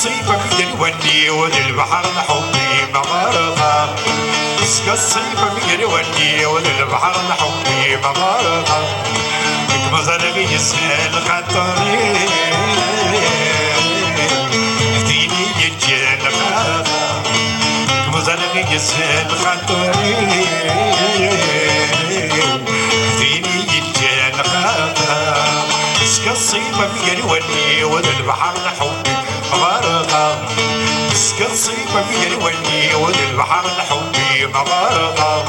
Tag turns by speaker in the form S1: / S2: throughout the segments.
S1: الصيبة في الوني وذي البحر لحبي مغارقة مسك الصيبة في الوني وذي البحر لحبي مغارقة لك مزرقي يسهل خطري اهديني يجي الغابة لك مزرقي يسهل خطري اهديني يجي الغابة مسك الصيبة في الوني وذي البحر لحبي مغارقة مسك الصيبة في الوني وذي البحر لحبي مغارقة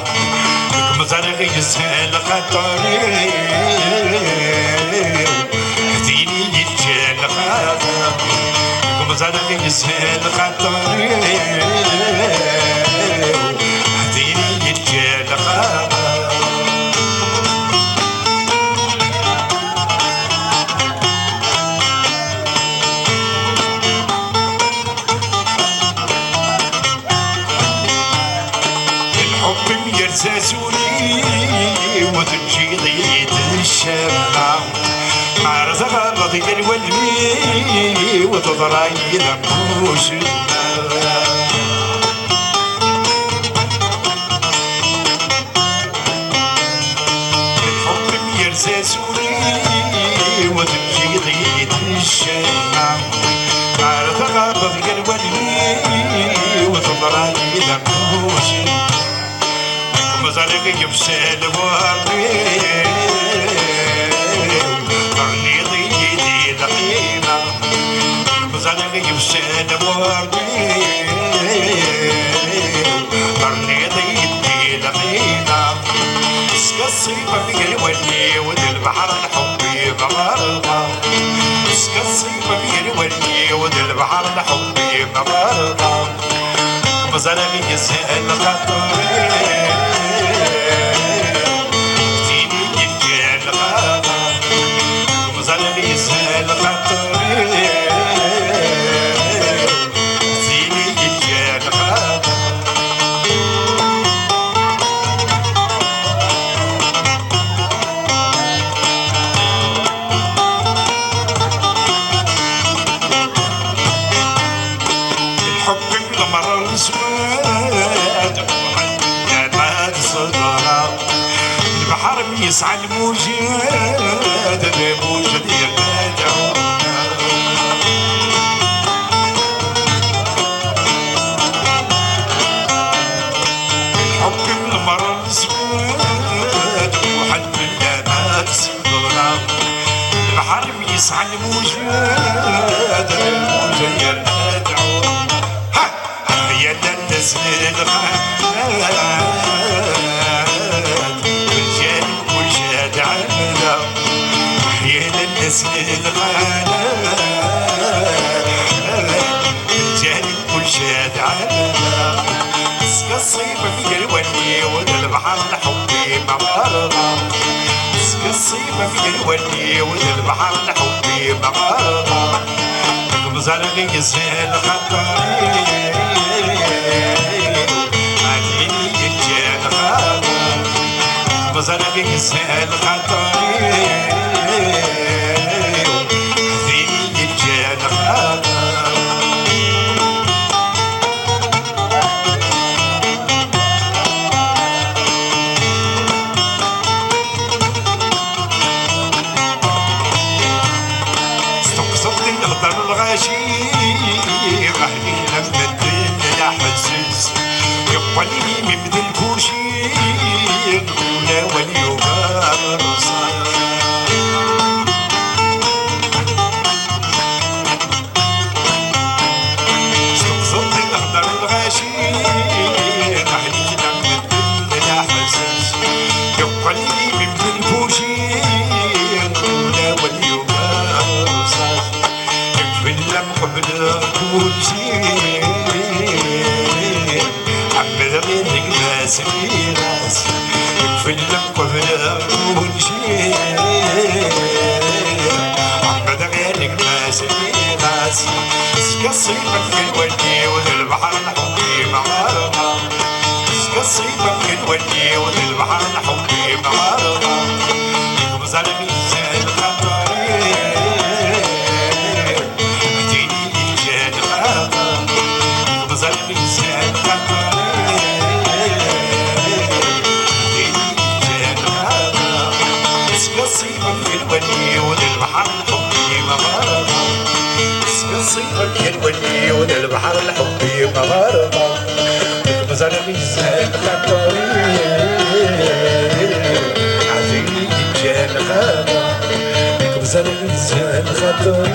S1: لك مزرقي يسهل خطري اهديني يجي الغابة لك مزرقي يسهل خطري اهديني يجي الغابة يرساسوني وتمشي ضيت الشمع مع رزق رضي الولي وتضري ذنبوش الحب يرساسوني وتمشي ضيت الشمع مع رزق رضي الولي وتضري ذنبوش مزرقي بسال وردي ضرني ضيدي دقيمة مزرقي بسال وردي ضرني ضيدي دقيمة مسك الصيبة في الوني وذي البحر لحبي مغارقة مسك الصيبة في الوني وذي البحر لحبي مغارقة مزرقي يسهل خطري يسهل خطري زيني يجي الغابة الحب بغمر الاسود وحنان صدرة البحر بيسعى الموجات الموجات البحر بيسعى الموجات الموجة يدعو يا الناس للغايات والجانب والجاد عنا يا الناس للغايات والجانب والجاد عنا مسك الصيبة في الوني وذا البحر لحبي مغارقة مسك الصيبة في الوني وذا البحر لحبي مغارقة لك مزرقي يسهل خطري اهديني يجي الغابة مزرقي يسهل خطري اهديني يجي الغابة الغاشي غهلي لما الدنيا حسس يقبلني من بدل الكوشي الأولى واليوغار صار صوت الأخضر الغاشي غهلي لما الدنيا حسس يقبلني من بدل الكوشي الأولى واليوغار صار لم قبل كل شيء عمل غيرك ما سميراس لم قبل كل شيء عمل غيرك ما سميراس مسك الصيبة في الوني وذي البحر لحبي مغارقة مسك الصيبة في الوني وذي البحر لحبي مغارقة لك مزرقي يسهل خطري اهديني يجي الغابة الودي وذا البحر الحبي مغاربة قصيبك يا الودي وذا البحر الحبي مغاربة مزال ميزان خطري عزيزي جان غابة مزال ميزان خطري